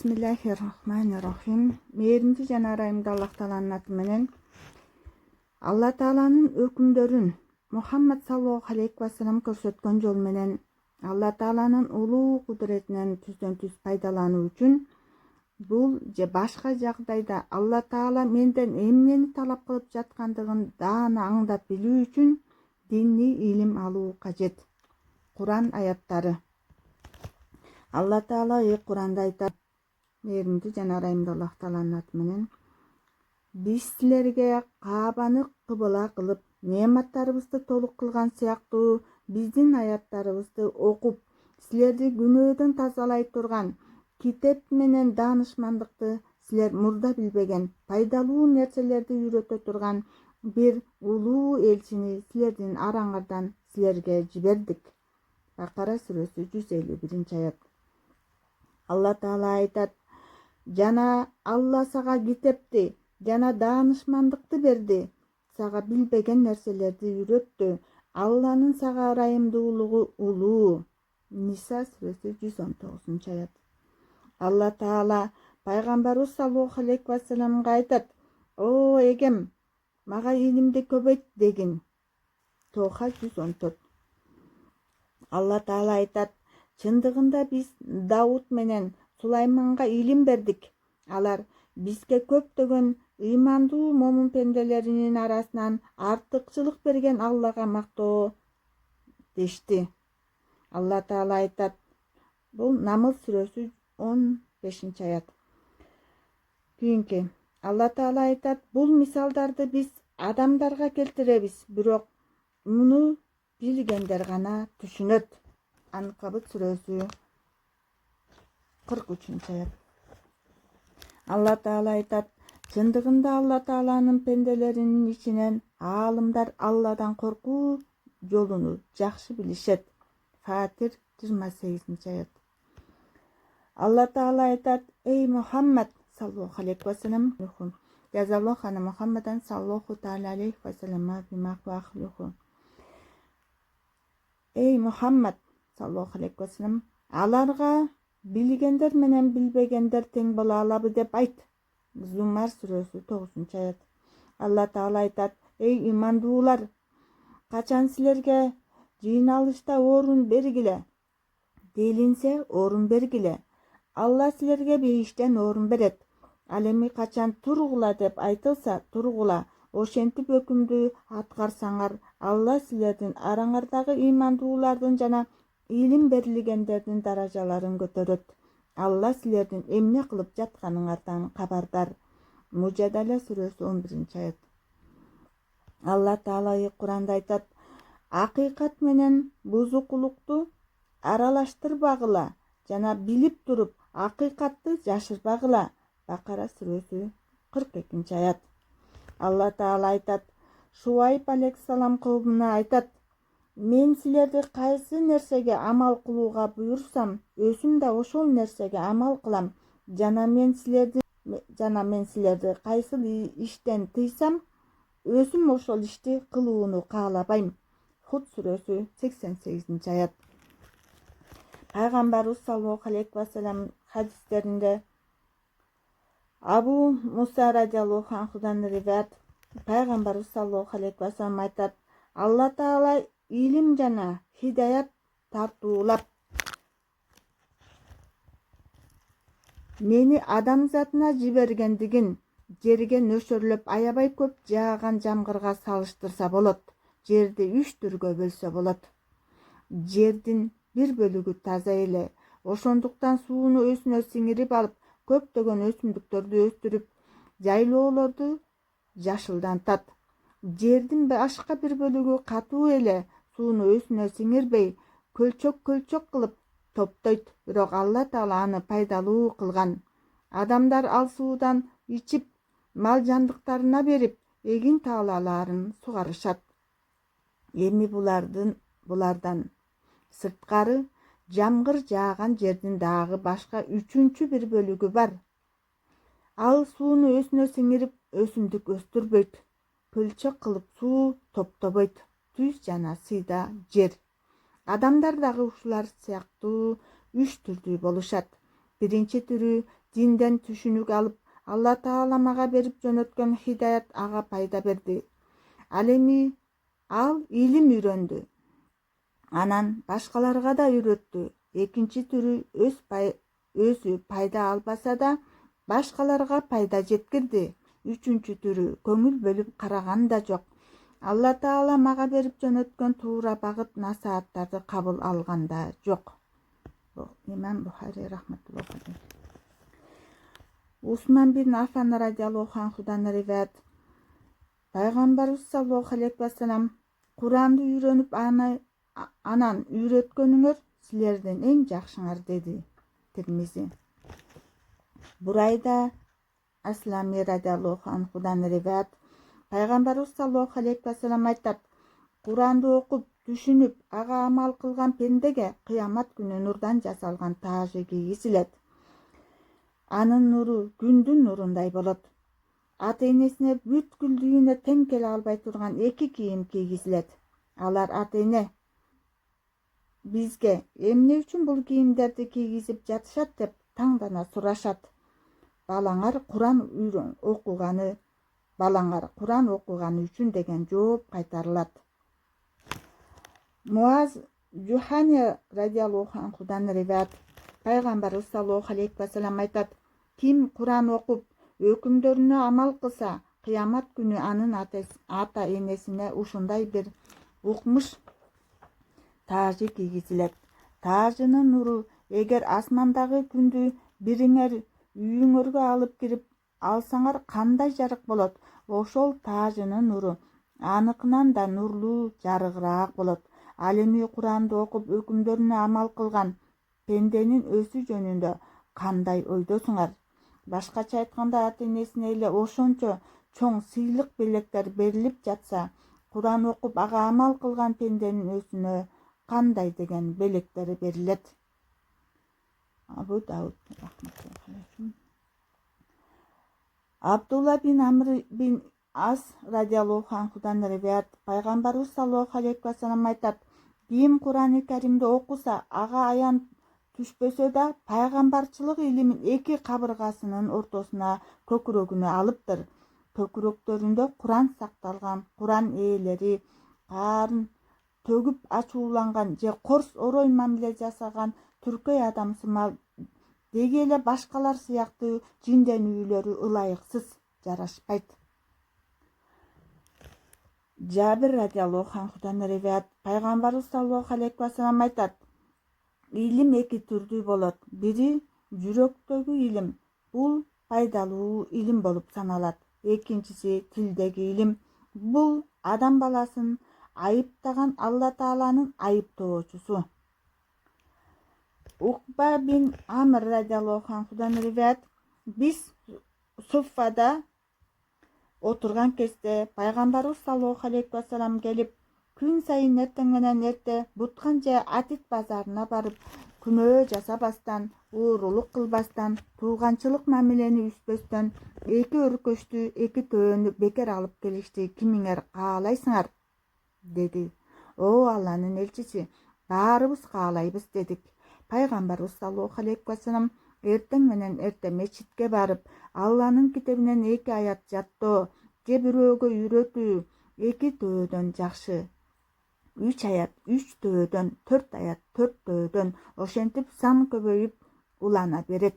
Bismillahirrahmanirrahim. Mээринди жана арайымды Аллах Тааланын аты менен. Алла Тааланын өкүмдөрүн Мухаммад саллаллаху алейхи ва саллям көрсөткөн жол менен Алла Тааланын улуу кудуретинен түздөн-түз пайдалануу үчүн бул же башка жагдайда Алла Таала менден эмнени талап кылып жаткандыгын даана аңдап билүү үчүн диний илим алуу кажет. Куран аяттары. Алла Таала Куранда айтат: Мээринди жана арайымды Аллах Тааланын аты менен. Биз силерге Каабаны кыбыла кылып, неаматтарыбызды толук кылган сыяктуу биздин аяттарыбызды окуп, силерди күнөөдөн тазалай турган китеп менен даанышмандыкты силер мурда билбеген пайдалуу нерселерди үйрөтө турган бир улуу элчини силердин араңардан силерге жибердик. Бакара сүрөсү 151-аят. Алла Таала айтат: жана Алла сага китепти жана даанышмандыкты берди, сага билбеген нерселерди үйрөттү. Алланын сага ырайымдуулугу улуу. Ниса сүрөсү 119-аят. Алла Таала пайгамбарыбыз саллаллаху алейхи ва саллямга айтат: О эгем, мага илимди көбөйт дегин. Тоха 114. Алла Таала айтат: чындыгында биз Дауд менен Сулайманга илим бердик. Алар бизге көптөгөн ыймандуу момун пенделеринин арасынан артыкчылык берген Аллага мактоо дешти. Алла Таала айтат. Бул Намл сүрөсү 15-аят. Кийинки. Алла Таала айтат: бул мисалдарды биз адамдарга келтиребиз, бирок муну билгендер гана түшүнөт. Анкабут сүрөсү 43-аят. Алла Таала айтат: чындыгында Алла Тааланын пенделеринин ичинен аалымдар Алладан коркуу жолуну жакшы билишет. Фатир 28-аят. Алла Таала айтат: эй Мухаммад саллаллаху алейхи ва саллям, жазаллаху ана Мухаммадан саллаллаху таала алейхи ва саллям бимахвахлуху. Эй Мухаммад саллаллаху алейхи ва саллям, аларга билгендер менен билбегендер тең боло алабы деп айт. Зумар сүрөсү 9-аят. Алла Таала айтат: эй имандуулар, качан силерге жыйналышта орун бергиле, делинсе орун бергиле. Алла силерге бейиштен орун берет. Ал эми качан тургула деп айтылса, тургула. Ошентип өкүмдү аткарсаңар, Алла силердин араңардагы имандуулардын жана илим берилгендердин даражаларын көтөрөт. Алла силердин эмне кылып жатканыңардан кабардар. Мужадала сүрөсү 11-аят. Алла Таала Куранда айтат: акыйкат менен бузукулукту аралаштырбагыла жана билип туруп акыйкатты жашырбагыла. Бакара сүрөсү 42-аят. Алла Таала айтат: Шуайб алейхиссалам кавмуна айтат: мен силерди кайсы нерсеге амал кылууга буйрусам, өзүм да ошол нерсеге амал кылам. Жана мен силерди кайсы иштен тыйсам, өзүм ошол ишти кылууну каалабайм. Худ сүрөсү 88-аят. Пайгамбарыбыз саллаллаху алейхи ва саллям хадистеринде Абу Муса радиаллаху анхудан риваят, пайгамбарыбыз саллаллаху алейхи ва саллям айтат: Алла Таала илим жана хидаят тартуулап мени адамзатына жибергендигин жерге нөшөрлөп аябай көп жааган жамгырга салыштырса болот. Жерди 3 түргө бөлсө болот. Жердин бир бөлүгү таза эле, ошондуктан сууну өзүнө сиңирип алып, көптөгөн өсүмдүктөрдү өстүрүп, жайлоолорду жашылдантат. Жердин башка бир бөлүгү катуу эле, сууну өзүнө сиңирбей, көлчөк кылып топтойт, бирок Алла Таала аны пайдалуу кылган. Адамдар ал суудан ичип, мал жандыктарына берип, эгин таалаларын сугарышат. Эми булардан сырткары жамгыр жааган жердин дагы башка 3-чү бир бөлүгү бар. Ал сууну өзүнө сиңирип, өсүмдүк өстүрбөйт, көлчөк кылып суу топтобойт. Түз жана сыйда жер. Адамдар дагы ушулар сыяктуу 3 түрдүү болушат. биринчи түрү динден түшүнүк алып, Алла Таала мага берип жөнөткөн хидаят ага пайда берди. Ал эми ал илим үйрөндү. Анан башкаларга да үйрөттү. Экинчи түрү өзү пайда албаса да башкаларга пайда жеткирди. Үчүнчү түрү көңүл бөлүп караган да жок. Алла Таала мага берип жөнөткөн туура багыт насааттарды кабыл алган да жок. Имам Бухари рахматуллаху алейх. Усман бин Аффан радиаллаху анхудан риваят. Пайгамбарыбыз саллаллаху алейхи вассалам Куранды үйрөнүп анан үйрөткөнүңөр силердин эң жакшыңар деди. Тирмизи. Бурайда Аслами радиаллаху анхудан риваят. Пайгамбарыбыз саллаллаху алейхи вассалам айтат: Куранды окуп, түшүнүп, ага амал кылган пендеге кыямат күнү нурдан жасалган таажы кийгизилет. Анын нуру күндүн нурундай болот. Ата-энесине бүткүл дүйнө тең келе албай турган эки кийим кийгизилет. Алар ата-эне бизге эмне үчүн бул кийимдерди кийгизип жатышат деп таңдана сурашат. Балаңар Куран окуганы үчүн деген жооп кайтарылат. Муаз Жухани радиаллаху анхудан риваят. Пайгамбарыбыз саллаллаху алейхи вассалам айтат: Ким Куран окуп, өкүмдөрүнө амал кылса, кыямат күнү анын ата-энесине ушундай бир укмуш таажы кийгизилет. Таажынын нуру эгер асмандагы күндү бириңер үйүңөргө алып кирип алсаңар кандай жарык болот, ошол таажынын нуру аныкынан да нурлуу, жарыгыраак болот. Ал эми Куранды окуп, өкүмдөрүнө амал кылган пенденин өзү жөнүндө кандай ойдосуңар? Башкача айтканда, ата-энесине эле ошончо чоң сыйлык белектер берилип жатса, Куран окуп, ага амал кылган пенденин өзүнө кандай деген белектери берилет. Абу Дауд рахматуллахи. Абдулла бин Амр бин Ас радиаллаху анхудан риваят. Пайгамбарыбыз саллаллаху алейхи вассалам айтат: Ким Курани Каримди окуса, ага аян түшпөсө да пайгамбарчылык илимин эки кабыргасынын ортосуна көкүрөгүнө алыптыр. Көкүрөктөрүндө Куран сакталган, Куран ээлери каарын төгүп ачууланган же корс орой мамиле жасаган түркөй адам сымал деги эле башкалар сыяктуу жинденүүлөрү ылайыксыз жарашпайт. Жабир радиаллаху анхудан риваят. Пайгамбарыбыз саллаллаху алейхи вассалам айтат: Илим эки түрдүү болот. Бири жүрөктөгү илим, бул пайдалуу илим болуп саналат. Экинчиси тилдеги илим, бул адам баласын айыптаган Алла Тааланын айыптоочусу. Укба бин Амр радиаллаху анхудан риваят. Биз Суффада отурган кезде Пайгамбарыбыз саллаллаху алейхи вассалам келип, күн сайын эртең менен эрте Буткан же Атит базарына барып, күнөө жасабастан, уурулук кылбастан, тууганчылык мамилени үзбөстөн эки өркөчтү, эки төөнү бекер алып келишти. Кимиңер каалайсыңар? Деди. О Алланын элчиси, баарыбыз каалайбыз дедик. Пайгамбарыбыз саллаллаху алейхи вассалам эртең менен эрте мечитке барып, Алланын китебинен эки аят жаттоо же бирөөгө үйрөтүү эки төөдөн жакшы. 3 аят 3 төөдөн, 4 аят 4 төөдөн, ошентип сан көбөйүп улана берет.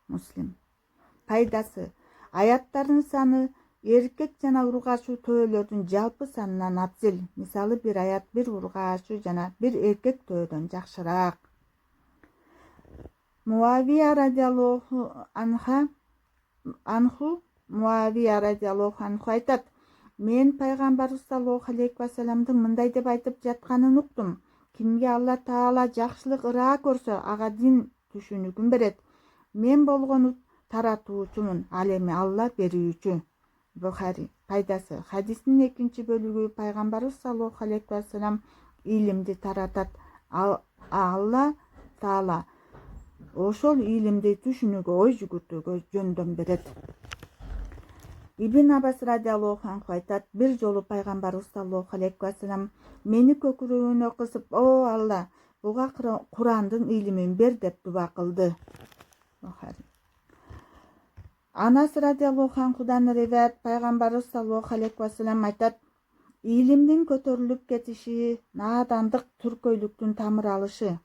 Муслим. Пайдасы: аяттардын саны эркек жана ургаачуу төөлөрдүн жалпы санынан абзел. Мисалы, бир аят бир ургаачуу жана бир эркек төөдөн жакшыраак. Муавия радиаллаху анху айтат: Мен Пайгамбарыбыз саллаллаху алейхи вассаламдын мындай деп айтып жатканын уктум: Кимге Алла Таала жакшылык ыраа көрсө, ага дин түшүнүгүн берет. Мен болгону таратуучумун, ал эми Алла берүүчү. Бухари. Пайдасы: хадистин экинчи бөлүгү Пайгамбарыбыз саллаллаху алейхи вассалам илимди таратат. Алла Таала ошол илимди түшүнүүгө, ой жүгүртүүгө жөндөм берет. Ибн Аббас радиаллаху анху айтат: бир жолу Пайгамбарыбыз саллаллаху алейхи вассалам мени көкүрөгүнө кысып: О Алла, буга Курандын илимин бер деп дуба кылды. Анас радиаллаху анхудан риваят пайгамбарыбыз саллаллаху алейхи вассалам айтат: илимдин көтөрүлүп кетиши, наадандык түркөйлүктүн тамыр алышы,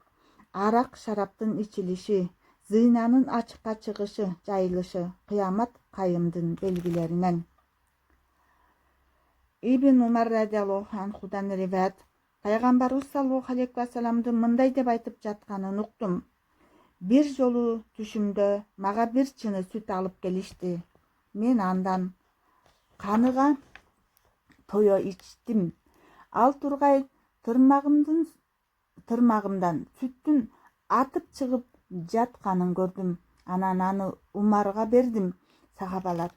арак шараптын ичилиши, зыйнанын ачыкка чыгышы, жайылышы кыямат кайымдын белгилеринен. Ибн Умар радиаллаху анхудан риваят пайгамбарыбыз саллаллаху алейхи вассаламдын мындай деп айтып жатканын уктум: бир жолу түшүмдө мага бир чыны сүт алып келишти. Мен андан каныга тое ичтим. Ал тургай тырмагымдан сүттүн атып чыгып жатканын көрдүм. Анан аны Умарга бердим. Сахабалар: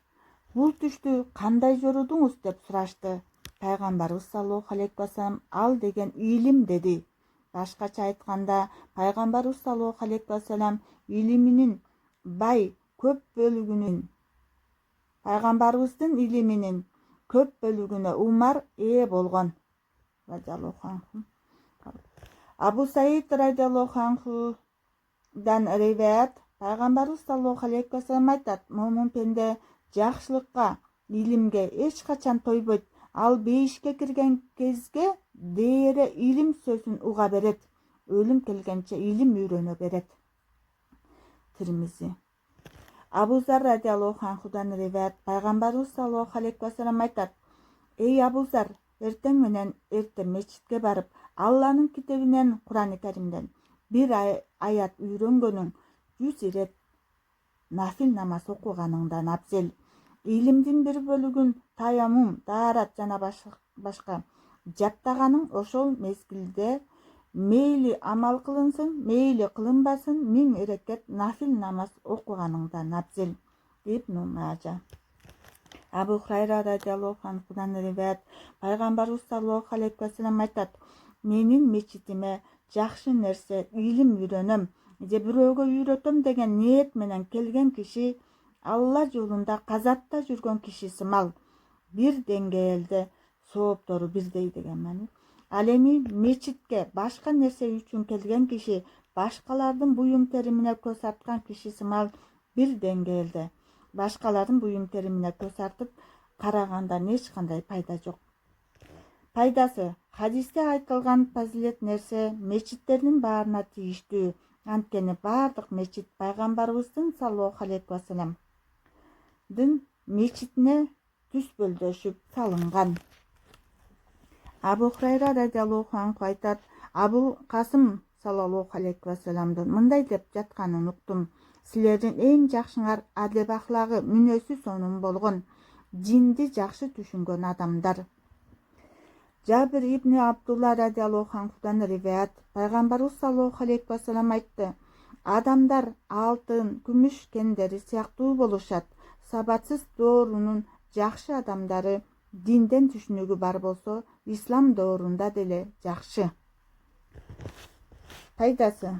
бул түштү кандай жорудуңуз деп сурашты. Пайгамбарыбыз саллаллаху алейхи вассалам ал деген илим деди. Башкача айтканда, пайгамбарыбыз саллаллаху алейхи вассалам илиминин бай көп бөлүгүнүн пайгамбарыбыздын илиминин көп бөлүгүнө Умар ээ болгон. Абу Саид радиаллаху анхудан риваят пайгамбарыбыз саллаллаху алейхи вассалам айтат: момун пенде жакшылыкка, илимге эч качан тойбойт. Ал бейишке кирген кезге дээре илим сөзүн уга берет. Өлүм келгенче илим үйрөнө берет. Тирмизи. Абу Зар радиаллаху анхудан риваят пайгамбарыбыз саллаллаху алейхи вассалам айтат: эй Абу Зар, эртең менен эрте мечитке барып, Алланын китебинен, Курани Каримден бир аят үйрөнгөнүң 100 ирет нафил намаз окуганыңдан абзел. Илимдин бир бөлүгүн таяммум, таарат жана башка жаттаганың ошол мезгилде мейли амал кылынсын, мейли кылынбасын 1000 ирекет нафил намаз окуганыңдан абзел. Ибн Мажа. Абу Хурайра радиаллаху анхудан риваят пайгамбарыбыз саллаллаху алейхи вассалам айтат: менин мечитиме жакшы нерсе илим үйрөнөм же бирөөгө үйрөтөм деген ниет менен келген киши Алла жолунда казатта жүргөн киши сымал. Бир деңгээлде сооптору бирдей деген мани. Ал эми мечитке башка нерсе үчүн келген киши башкалардын буюм теримине көз арткан киши сымал бир деңгээлде. Башкалардын буюм теримине көз артып карагандан эч кандай пайда жок. Пайдасы: хадисте айтылган фазилет нерсе мечиттердин баарына тийиштүү. Анткени баардык мечит пайгамбарыбыздын саллаллаху алейхи вассаламдын мечитине түспөлдөшүп салынган. Абу Хурайра радиаллаху анху айтат: Абул Касым саллаллаху алейхи вассаламдын мындай деп жатканын уктум: силердин эң жакшыңар адеп ахлагы, мүнөзү сонун болгон, динди жакшы түшүнгөн адамдар. Жабир ибн Абдулла радиаллаху анхудан риваят пайгамбарыбыз саллаллаху алейхи вассалам айтты: адамдар алтын, күмүш кендери сыяктуу болушат. Сабатсыз доорунун жакшы адамдары динден түшүнүгү бар болсо, ислам доорунда деле жакшы. Пайдасы: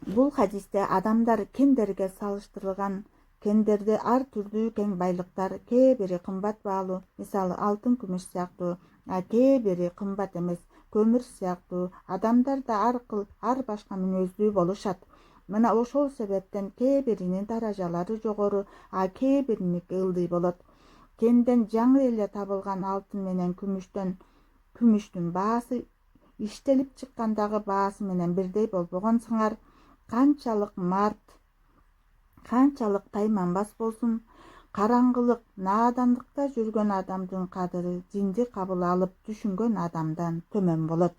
бул хадисте адамдар кендерге салыштырылган. Кендерде ар түрдүү кең байлыктар, кээ бири кымбат баалуу, мисалы алтын, күмүш сыяктуу, кээ бири кымбат эмес, көмүр сыяктуу. Адамдар да ар башка мүнөздүү болушат. Мына ошол себептен кээ биринин даражалары жогору, кээ бириники ылдый болот. Кенден жаңы эле табылган алтын менен күмүштүн баасы иштелип чыккандагы баасы менен бирдей болбогон сыңар. Канчалык март, канчалык тайманбас болсун, караңгылык, наадандыкта жүргөн адамдын кадыры динди кабыл алып түшүнгөн адамдан төмөн болот.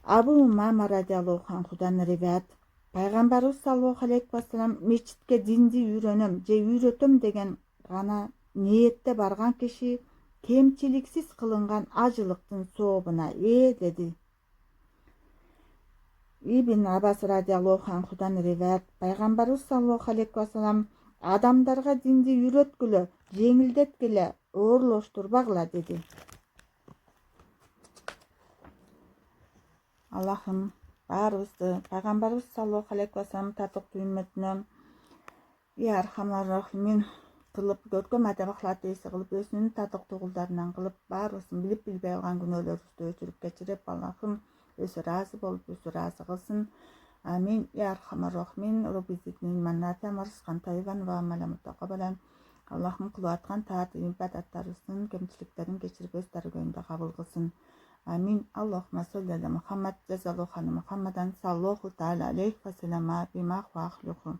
Абу Умама радиаллаху анхудан риваят пайгамбарыбыз саллаллаху алейхи вассалам мечитке динди үйрөнөм же үйрөтөм деген гана ниетте барган киши кемчиликсиз кылынган ажылыктын сообуна ээ деди. Ибн Аббас радиаллаху анхудан риваят пайгамбарыбыз саллаллаху алейхи вассалам адамдарга динди үйрөткүлө, жеңилдеткиле, оорлоштурбагыла деди. Аллахым баарыбызды пайгамбарыбыз саллаллаху алейхи вассалам татыктуу үммөтүнө Архамар Рахимин кылып, көркөм адеп ахлак ээси кылып, өзүнүн татыктуу кулдарынан кылып, баарыбыздын билип билбей калган күнөөлөрүбүздү өчүрүп кечирип, Аллахым өзү ыраазы болуп, өзү ыраазы кылсын. Amin. Ya Erhamer Rahmin. Rabbi zidni ilmen nafi'an ve rızkan tayyiban ve amelen muttakabalan. Allah'ım kulu atkan taat ibadatlarısın, kemçiliklerin geçirip özleri gönlünde kabul kılsın. Amin. Allahümme salli ala Muhammed cezaluhanı Muhammeden sallallahu teala aleyhi ve sellem bima ve ahluhu.